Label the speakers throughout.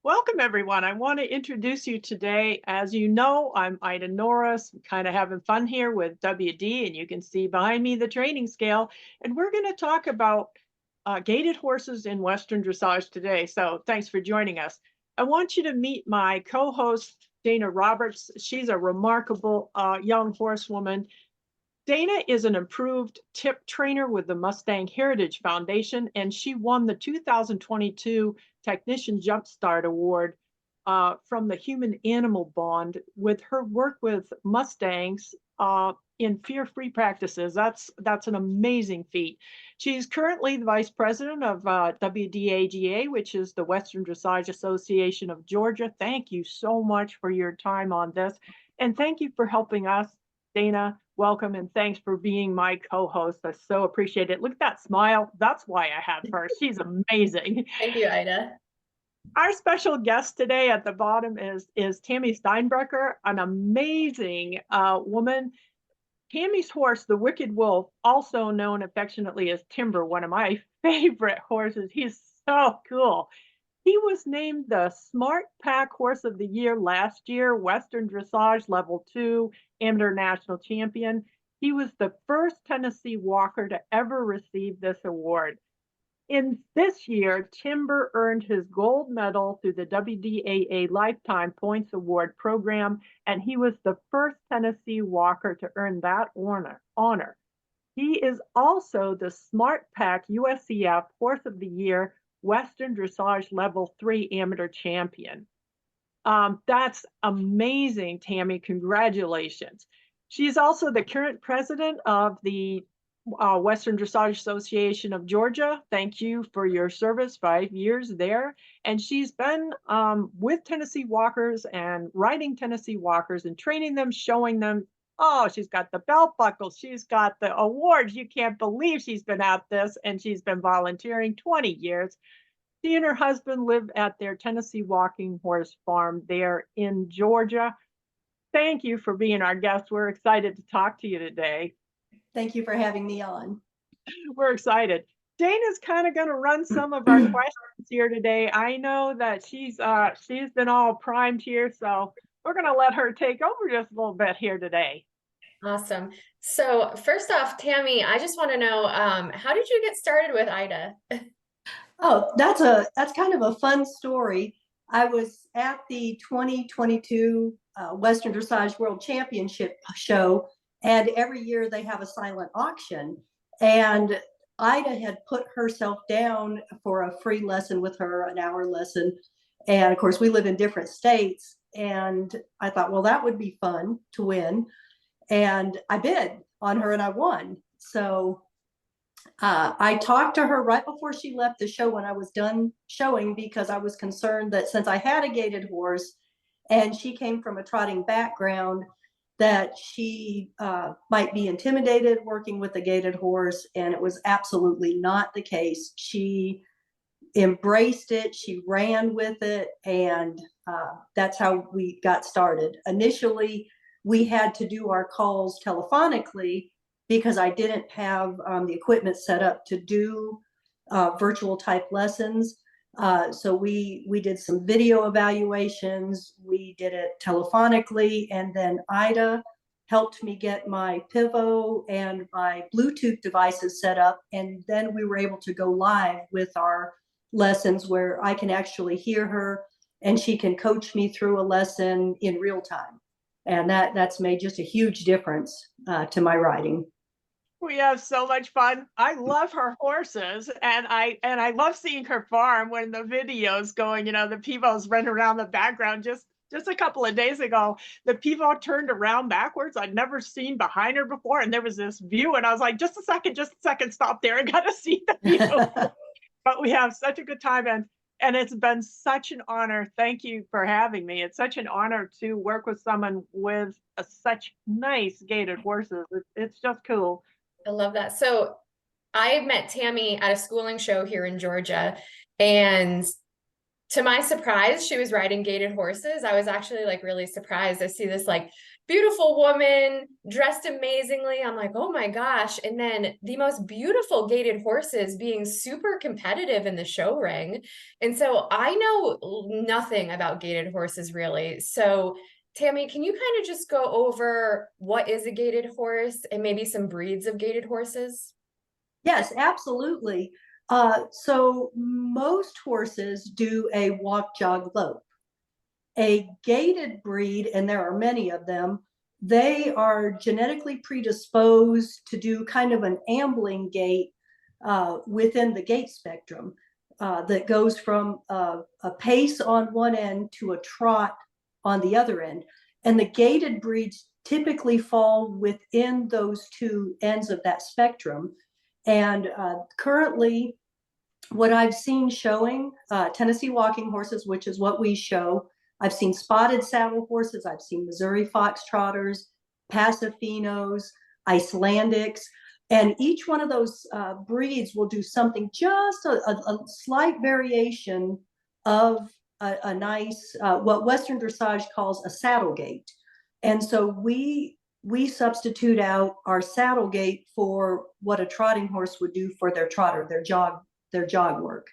Speaker 1: Welcome, everyone. I want to introduce you today. As you know, I'm Ida Norris, kind of having fun here with WD, and you can see behind me the training scale. And we're going to talk about gaited horses in Western dressage today. So thanks for joining us. I want you to meet my co-host, Dayna Roberts. She's a remarkable young horsewoman. Dayna is an improved tip trainer with the Mustang Heritage Foundation, and she won the 2022 Technician Jumpstart Award from the Human Animal Bond with her work with Mustangs in fear-free practices. That's an amazing feat. She's currently the vice president of WDAGA, which is the Western Dressage Association of Georgia. Thank you so much for your time on this, and thank you for helping us, Dayna. Welcome and thanks for being my co-host. I so appreciate it. Look at that smile. That's why I have her. She's amazing.
Speaker 2: Thank you, Ida.
Speaker 1: Our special guest today at the bottom is Tami Steinbrecher, an amazing woman. Tammy's horse, the Wicked Wolf, also known affectionately as Timber, one of my favorite horses. He's so cool. He was named the Smart Pack Horse of the Year last year, Western Dressage Level 2 Amateur National Champion. He was the first Tennessee walker to ever receive this award. In this year, Timber earned his gold medal through the WDAA Lifetime Points Award program, and he was the first Tennessee walker to earn that honor. He is also the Smart Pack USCF Horse of the Year Western Dressage Level 3 Amateur Champion. That's amazing, Tammy. Congratulations. She's also the current president of the Western Dressage Association of Georgia. Thank you for your service, 5 years there. And she's been with Tennessee walkers and riding Tennessee walkers and training them, showing them. Oh, she's got the belt buckles. She's got the awards. You can't believe she's been at this, and she's been volunteering 20 years. She and her husband live at their Tennessee Walking Horse Farm there in Georgia. Thank you for being our guest. We're excited to talk to you today.
Speaker 3: Thank you for having me on.
Speaker 1: We're excited. Dayna's kind of going to run some of our questions here today. I know that she's been all primed here, so we're going to let her take over just a little bit here today.
Speaker 2: Awesome. So first off, Tammy, I just want to know, how did you get started with Ida?
Speaker 3: Oh, that's kind of a fun story. I was at the 2022 Western Dressage World Championship show, and every year they have a silent auction. And Ida had put herself down for a free lesson with her, an hour lesson. And of course, we live in different states. And I thought, well, that would be fun to win. And I bid on her and I won. So I talked to her right before she left the show when I was done showing, because I was concerned that since I had a gaited horse and she came from a trotting background, that she might be intimidated working with a gaited horse. And it was absolutely not the case. She embraced it, she ran with it, and that's how we got started. Initially, we had to do our calls telephonically because I didn't have the equipment set up to do virtual type lessons. So we did some video evaluations, we did it telephonically, and then Ida helped me get my Pivo and my Bluetooth devices set up, and then we were able to go live with our lessons where I can actually hear her and she can coach me through a lesson in real time. And that's made just a huge difference to my riding.
Speaker 1: We have so much fun. I love her horses, and I love seeing her farm when the video's going. You know, the Pivo's running around the background. Just a couple of days ago, the Pivo turned around backwards. I'd never seen behind her before, and there was this view, and I was like, just a second, stop there. I got to see the Pivo. But we have such a good time, and it's been such an honor. Thank you for having me. It's such an honor to work with someone with such nice gaited horses. It's just cool.
Speaker 2: I love that. So I met Tammy at a schooling show here in Georgia, and to my surprise, she was riding gaited horses. I was actually like really surprised. I see this like beautiful woman dressed amazingly. I'm like, oh my gosh. And then the most beautiful gaited horses being super competitive in the show ring. And so I know nothing about gaited horses really. So Tammy, can you kind of just go over what is a gaited horse and maybe some breeds of gaited horses?
Speaker 3: Yes, absolutely. So most horses do a walk, jog, lope. A gaited breed, and there are many of them, they are genetically predisposed to do kind of an ambling gait within the gait spectrum that goes from a pace on one end to a trot on the other end. And the gaited breeds typically fall within those two ends of that spectrum. And currently, what I've seen showing Tennessee walking horses, which is what we show, I've seen spotted saddle horses, I've seen Missouri foxtrotters, Pasafinos, Icelandics, and each one of those breeds will do something, just a slight variation of a nice, what Western Dressage calls a saddle gait. And so we substitute out our saddle gait for what a trotting horse would do for their trotter, their jog work.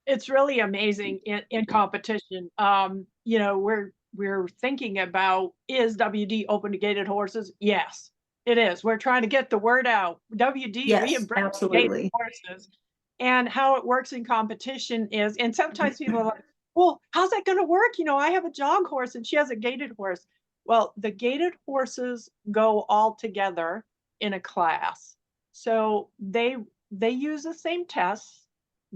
Speaker 1: It's really amazing in competition. You know, we're thinking about, is WD open to gaited horses? Yes, it is. We're trying to get the word out. WD,
Speaker 3: Yes,
Speaker 1: we embrace
Speaker 3: absolutely.
Speaker 1: gaited horses. And how it works in competition is, and sometimes people are like, well, how's that going to work? You know, I have a jog horse and she has a gaited horse. Well, the gaited horses go all together in a class. So they use the same tests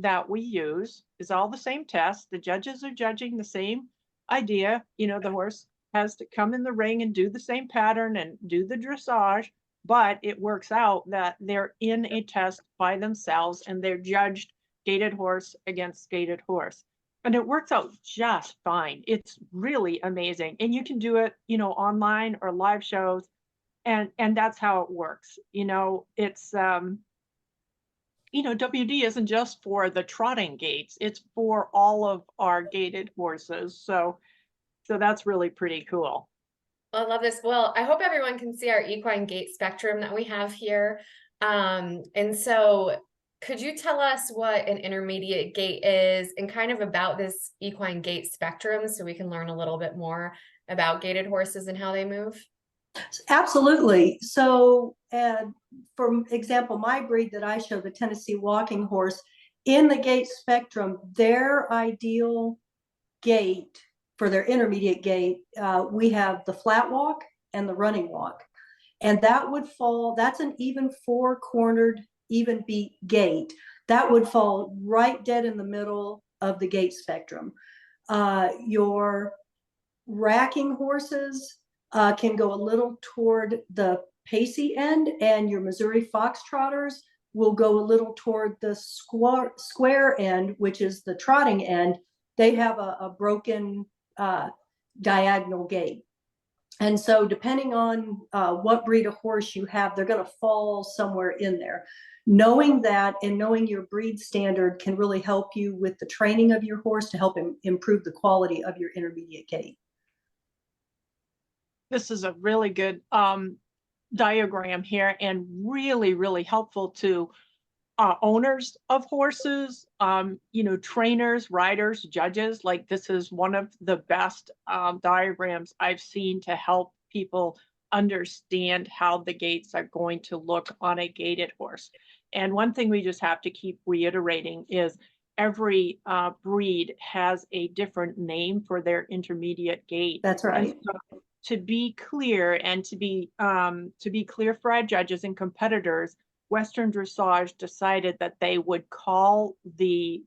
Speaker 1: that we use, is all the same test. The judges are judging the same idea. You know, the horse has to come in the ring and do the same pattern and do the dressage, but it works out that they're in a test by themselves and they're judged gaited horse against gaited horse. And it works out just fine. It's really amazing. And you can do it, you know, online or live shows. And that's how it works. You know, it's you know, WD isn't just for the trotting gaits, it's for all of our gaited horses. So that's really pretty cool.
Speaker 2: I love this. Well, I hope everyone can see our equine gait spectrum that we have here. And so could you tell us what an intermediate gait is and kind of about this equine gait spectrum so we can learn a little bit more about gaited horses and how they move?
Speaker 3: Absolutely. So, for example, my breed that I show, the Tennessee walking horse, in the gait spectrum, their ideal gait for their intermediate gait, we have the flat walk and the running walk. And that would fall, that's an even four-cornered, even beat gait. That would fall right dead in the middle of the gait spectrum. Your racking horses can go a little toward the pacey end, and your Missouri foxtrotters will go a little toward the square end, which is the trotting end. They have a broken diagonal gait. And so depending on what breed of horse you have, they're going to fall somewhere in there. Knowing that and knowing your breed standard can really help you with the training of your horse to help improve the quality of your intermediate gait.
Speaker 1: This is a really good diagram here, and really, really helpful to owners of horses, you know, trainers, riders, judges. Like, this is one of the best diagrams I've seen to help people understand how the gaits are going to look on a gaited horse. And one thing we just have to keep reiterating is every breed has a different name for their intermediate gait.
Speaker 3: That's right.
Speaker 1: And so, to be clear, and to be clear for our judges and competitors, Western Dressage decided that they would call the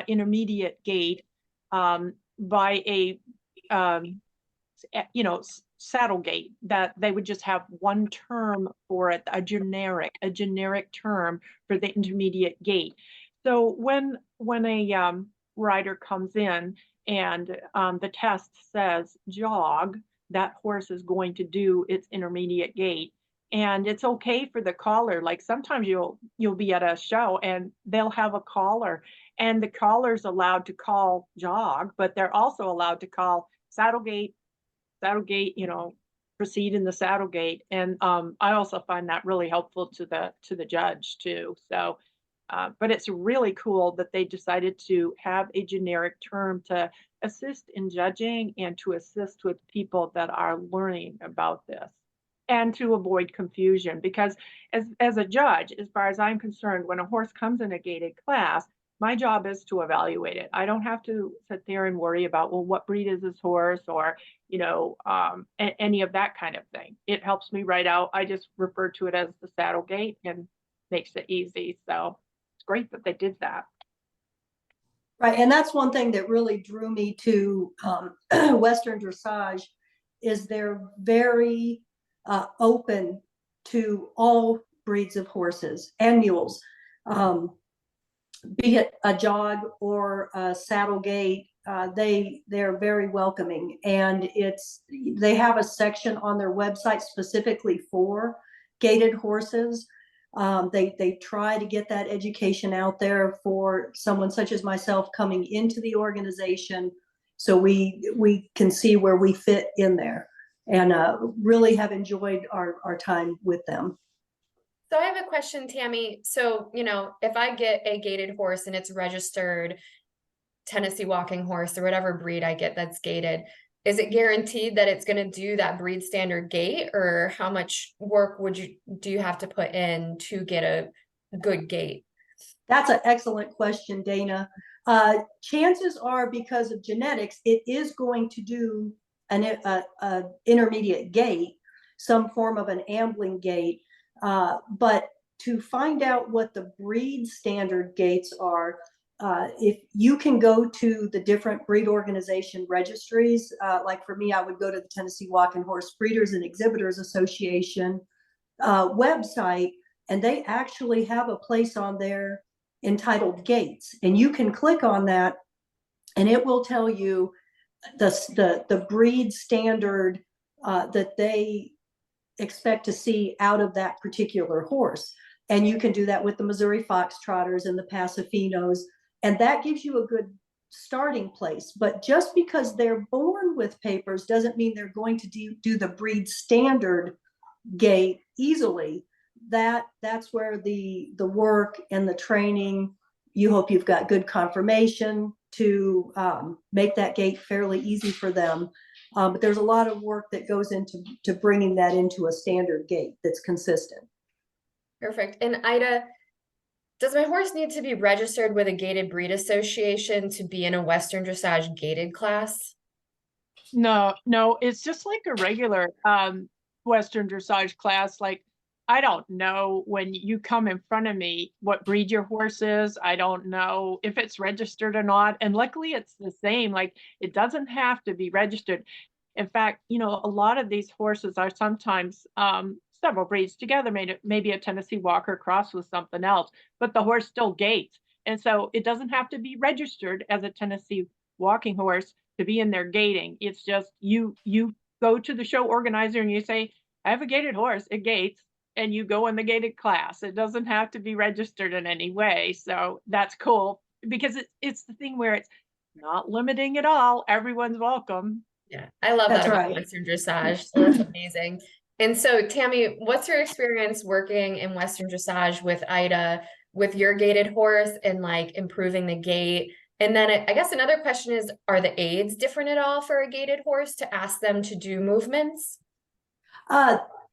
Speaker 1: intermediate gait by a you know, saddle gait, that they would just have one term for it, a generic term for the intermediate gait. So when a rider comes in and the test says jog, that horse is going to do its intermediate gait. And it's okay for the caller. Like, sometimes you'll be at a show and they'll have a caller, and the caller's allowed to call jog, but they're also allowed to call saddle gate, proceed in the saddle gate. And I also find that really helpful to the judge too. So, but it's really cool that they decided to have a generic term to assist in judging and to assist with people that are learning about this and to avoid confusion. Because as a judge, as far as I'm concerned, when a horse comes in a gated class, my job is to evaluate it. I don't have to sit there and worry about, well, what breed is this horse, or any of that kind of thing. It helps me right out. I just refer to it as the saddle gate and makes it easy. So it's great that they did that.
Speaker 3: Right, and that's one thing that really drew me to Western Dressage, is they're very open to all breeds of horses and mules, be it a jog or a saddle gate. They're very welcoming, and they have a section on their website specifically for gated horses. They try to get that education out there for someone such as myself coming into the organization, so we can see where we fit in there, and really have enjoyed our time with them.
Speaker 2: So I have a question, Tammy. So, if I get a gated horse and it's registered Tennessee walking horse or whatever breed I get that's gated, is it guaranteed that it's going to do that breed standard gait, or how much work do you have to put in to get a good gait?
Speaker 3: That's an excellent question, Dana. Chances are, because of genetics, it is going to do an intermediate gait, some form of an ambling gait. But to find out what the breed standard gaits are, if you can go to the different breed organization registries, like for me, I would go to the Tennessee Walking Horse Breeders and Exhibitors Association website, and they actually have a place on there entitled Gaits, and you can click on that, and it will tell you the breed standard that they expect to see out of that particular horse. And you can do that with the Missouri Foxtrotters and the Pasafinos, and that gives you a good starting place. But just because they're born with papers doesn't mean they're going to do the breed standard gait easily. That's where the work and the training, you hope you've got good confirmation to make that gait fairly easy for them. But there's a lot of work that goes into bringing that into a standard gait that's consistent.
Speaker 2: Perfect. And Ida, does my horse need to be registered with a gated breed association to be in a Western Dressage gated class?
Speaker 1: No, it's just like a regular Western Dressage class. Like, I don't know when you come in front of me what breed your horse is. I don't know if it's registered or not. And luckily it's the same. Like, it doesn't have to be registered. In fact, a lot of these horses are sometimes several breeds together, maybe a Tennessee Walker crossed with something else, but the horse still gaits. And so it doesn't have to be registered as a Tennessee walking horse to be in there gating. It's just you go to the show organizer and you say, I have a gated horse, it gaits, and you go in the gated class. It doesn't have to be registered in any way. So that's cool, because it's the thing where it's not limiting at all. Everyone's welcome.
Speaker 2: Yeah, I love
Speaker 3: That's
Speaker 2: that about
Speaker 3: right.
Speaker 2: Western Dressage. So that's amazing. And so, Tammy, what's your experience working in Western Dressage with Ida, with your gated horse, and like improving the gait? And then I guess another question is, are the aids different at all for a gated horse to ask them to do movements?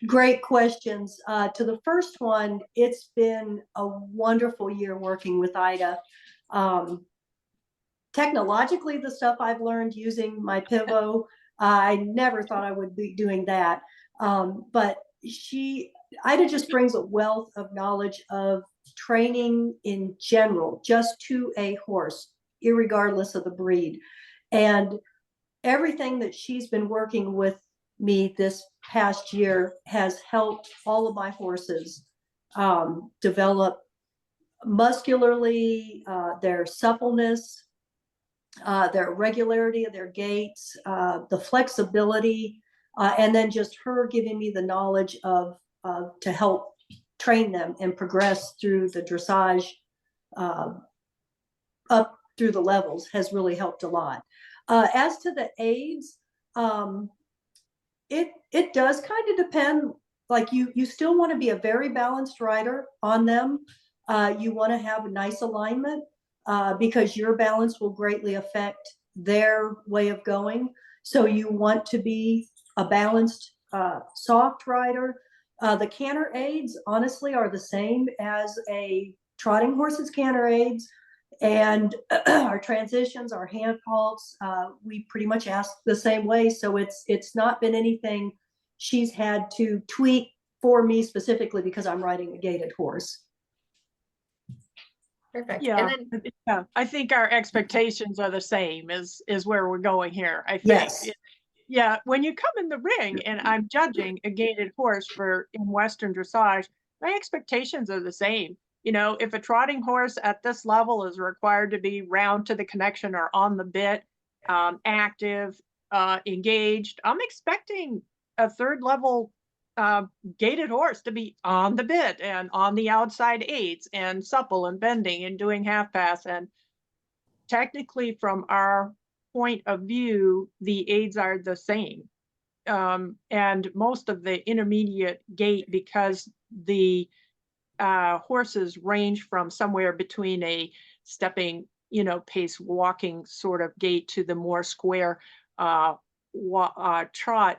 Speaker 3: Great questions. To the first one, it's been a wonderful year working with Ida. Technologically, the stuff I've learned using my Pivo, I never thought I would be doing that. But Ida just brings a wealth of knowledge of training in general, just to a horse, irregardless of the breed. And everything that she's been working with me this past year has helped all of my horses develop muscularly, their suppleness, their regularity of their gaits, the flexibility, and then just her giving me the knowledge of to help train them and progress through the dressage up through the levels has really helped a lot. As to the aids, It does kind of depend. Like you still want to be a very balanced rider on them. You want to have a nice alignment because your balance will greatly affect their way of going. So you want to be a balanced, soft rider. The canter aids, honestly, are the same as a trotting horse's canter aids. And our transitions, our hand halts, we pretty much ask the same way. So it's not been anything she's had to tweak for me specifically because I'm riding a gaited horse.
Speaker 2: Perfect.
Speaker 1: Yeah,
Speaker 2: And then,
Speaker 1: yeah. I think our expectations are the same is where we're going here. I think.
Speaker 3: Yes.
Speaker 1: Yeah, when you come in the ring and I'm judging a gaited horse in Western dressage, my expectations are the same. You know, if a trotting horse at this level is required to be round to the connection or on the bit, active, engaged, I'm expecting a third level gaited horse to be on the bit and on the outside aids and supple and bending and doing half pass. And technically, from our point of view, the aids are the same. And most of the intermediate gait, because the horses range from somewhere between a stepping, pace walking sort of gait to the more square trot,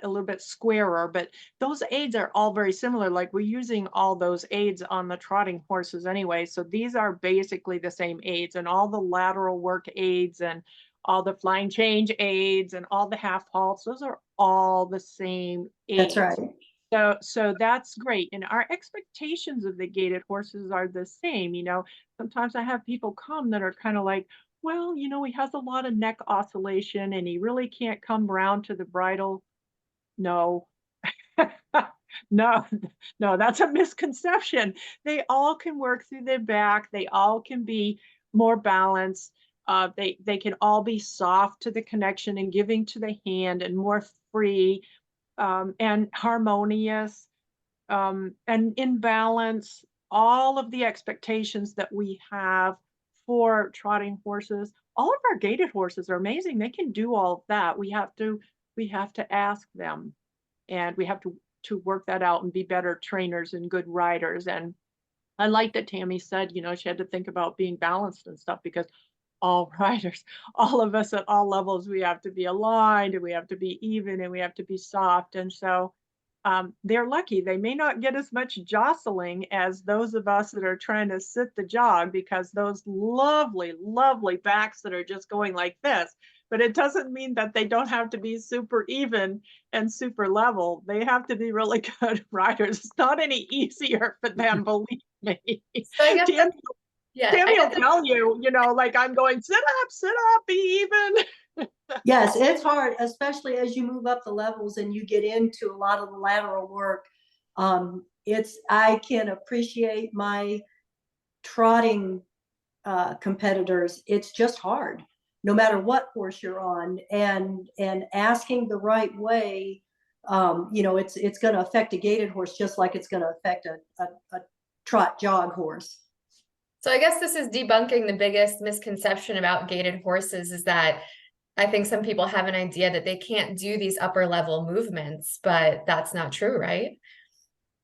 Speaker 1: a little bit squarer. But those aids are all very similar. Like we're using all those aids on the trotting horses anyway. So these are basically the same aids, and all the lateral work aids and all the flying change aids and all the half halts, those are all the same aids.
Speaker 3: That's right.
Speaker 1: So that's great. And our expectations of the gaited horses are the same. Sometimes I have people come that are kind of like, well, he has a lot of neck oscillation and he really can't come round to the bridle. No, no, no, that's a misconception. They all can work through their back. They all can be more balanced. They can all be soft to the connection and giving to the hand and more free, and harmonious, and in balance. All of the expectations that we have for trotting horses, all of our gaited horses are amazing. They can do all of that. We have to ask them, and we have to work that out and be better trainers and good riders. And I like that Tammy said, she had to think about being balanced and stuff, because all riders, all of us at all levels, we have to be aligned and we have to be even and we have to be soft. And so they're lucky. They may not get as much jostling as those of us that are trying to sit the jog, because those lovely, lovely backs that are just going like this. But it doesn't mean that they don't have to be super even and super level. They have to be really good riders. It's not any easier for them, believe me.
Speaker 2: so I guess
Speaker 1: Tammy,
Speaker 2: yeah,
Speaker 1: Tammy will tell you, like I'm going, sit up, be even.
Speaker 3: Yes, it's hard, especially as you move up the levels and you get into a lot of the lateral work. I can appreciate my trotting competitors. It's just hard, no matter what horse you're on, and asking the right way. It's going to affect a gaited horse just like it's going to affect a trot jog horse.
Speaker 2: So I guess this is debunking the biggest misconception about gaited horses, is that I think some people have an idea that they can't do these upper level movements, but that's not true, right?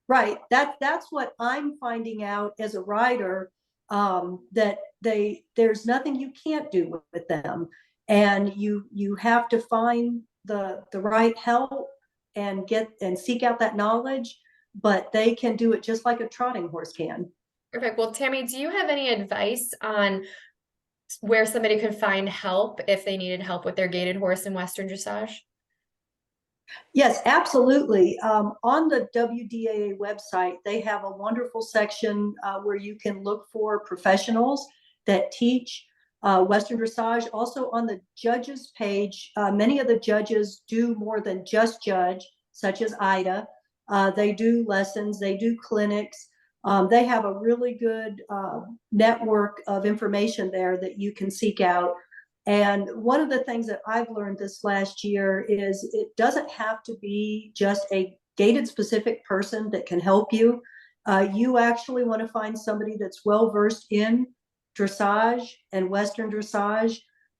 Speaker 3: Right. That's what I'm finding out as a rider, that there's nothing you can't do with them. And you have to find the right help and seek out that knowledge, but they can do it just like a trotting horse can.
Speaker 2: Perfect. Well, Tammy, do you have any advice on where somebody could find help if they needed help with their gaited horse in Western dressage?
Speaker 3: Yes, absolutely. On the WDAA website, they have a wonderful section where you can look for professionals that teach Western dressage. Also on the judges page, many of the judges do more than just judge, such as Ida. They do lessons, they do clinics. They have a really good network of information there that you can seek out. And one of the things that I've learned this last year is it doesn't have to be just a gaited specific person that can help you. You actually want to find somebody that's well versed in dressage and Western dressage.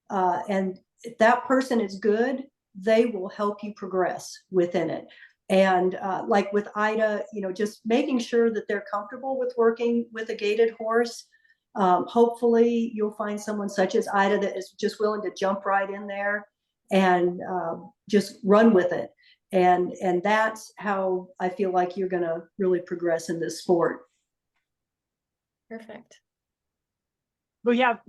Speaker 3: And if that person is good, they will help you progress within it. And like with Ida, just making sure that they're comfortable with working with a gaited horse. Hopefully you'll find someone such as Ida that is just willing to jump right in there and just run with it. And that's how I feel like you're going to really progress in this sport.
Speaker 2: Perfect.
Speaker 1: We have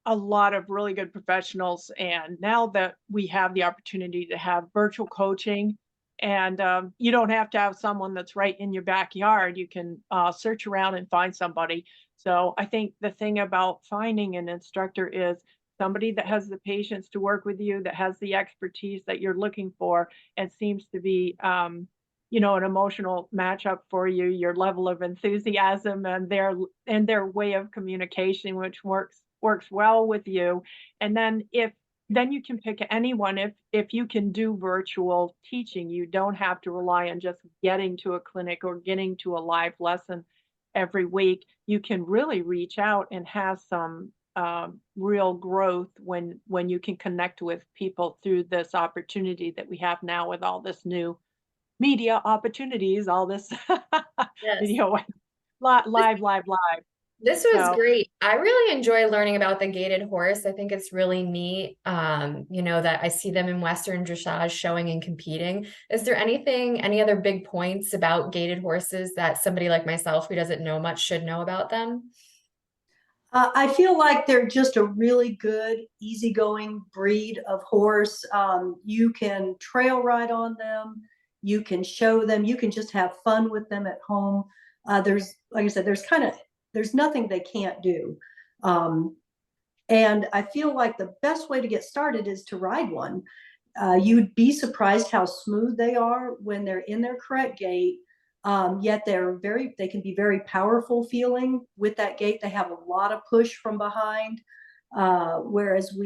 Speaker 1: a lot of really good professionals, and now that we have the opportunity to have virtual coaching, and you don't have to have someone that's right in your backyard. You can search around and find somebody. So I think the thing about finding an instructor is somebody that has the patience to work with you, that has the expertise that you're looking for, and seems to be an emotional matchup for you, your level of enthusiasm and their way of communication, which works well with you. And then you can pick anyone. If you can do virtual teaching, you don't have to rely on just getting to a clinic or getting to a live lesson every week. You can really reach out and have some real growth when you can connect with people through this opportunity that we have now with all this new media opportunities, all this
Speaker 2: Yes.
Speaker 1: video, live.
Speaker 2: This was
Speaker 1: So
Speaker 2: great. I really enjoy learning about the gaited horse. I think it's really neat, that I see them in Western dressage showing and competing. Is there any other big points about gaited horses that somebody like myself who doesn't know much should know about them?
Speaker 3: I feel like they're just a really good, easygoing breed of horse. You can trail ride on them. You can show them. You can just have fun with them at home. There's, like I said, there's nothing they can't do. Um, and I feel like the best way to get started is to ride one. You'd be surprised how smooth they are when they're in their correct gait. Yet they can be very powerful feeling with that gait. They have a lot of push from behind. Whereas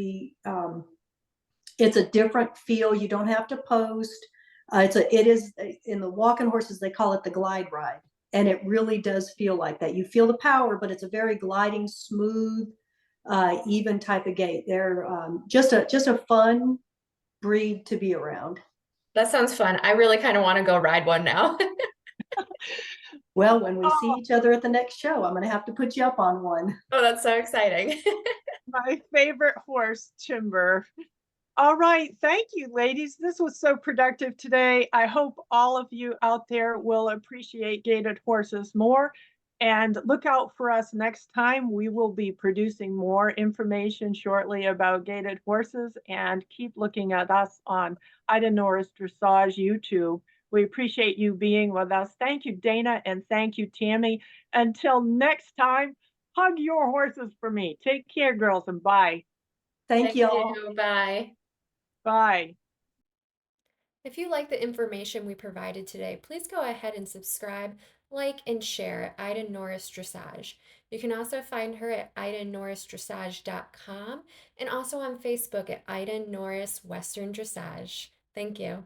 Speaker 3: it's a different feel. You don't have to post. It is in the walking horses, they call it the glide ride. And it really does feel like that. You feel the power, but it's a very gliding, smooth, even type of gait. They're just a fun breed to be around.
Speaker 2: That sounds fun. I really kind of want to go ride one now.
Speaker 3: Well, when we see
Speaker 1: oh,
Speaker 3: each other at the next show, I'm going to have to put you up on one.
Speaker 2: Oh, that's so exciting.
Speaker 1: my favorite horse, Timber. All right. Thank you, ladies. This was so productive today. I hope all of you out there will appreciate gaited horses more. And look out for us next time. We will be producing more information shortly about gaited horses, and keep looking at us on Ida Norris Dressage YouTube. We appreciate you being with us. Thank you, Dayna, and thank you, Tammy. Until next time, hug your horses for me. Take care, girls, and bye.
Speaker 3: Thank
Speaker 2: Thank
Speaker 3: you all.
Speaker 2: you. Bye.
Speaker 1: Bye.
Speaker 2: If you like the information we provided today, please go ahead and subscribe, like, and share Ida Norris Dressage. You can also find her at idanorrisdressage.com and also on Facebook at Ida Norris Western Dressage. Thank you.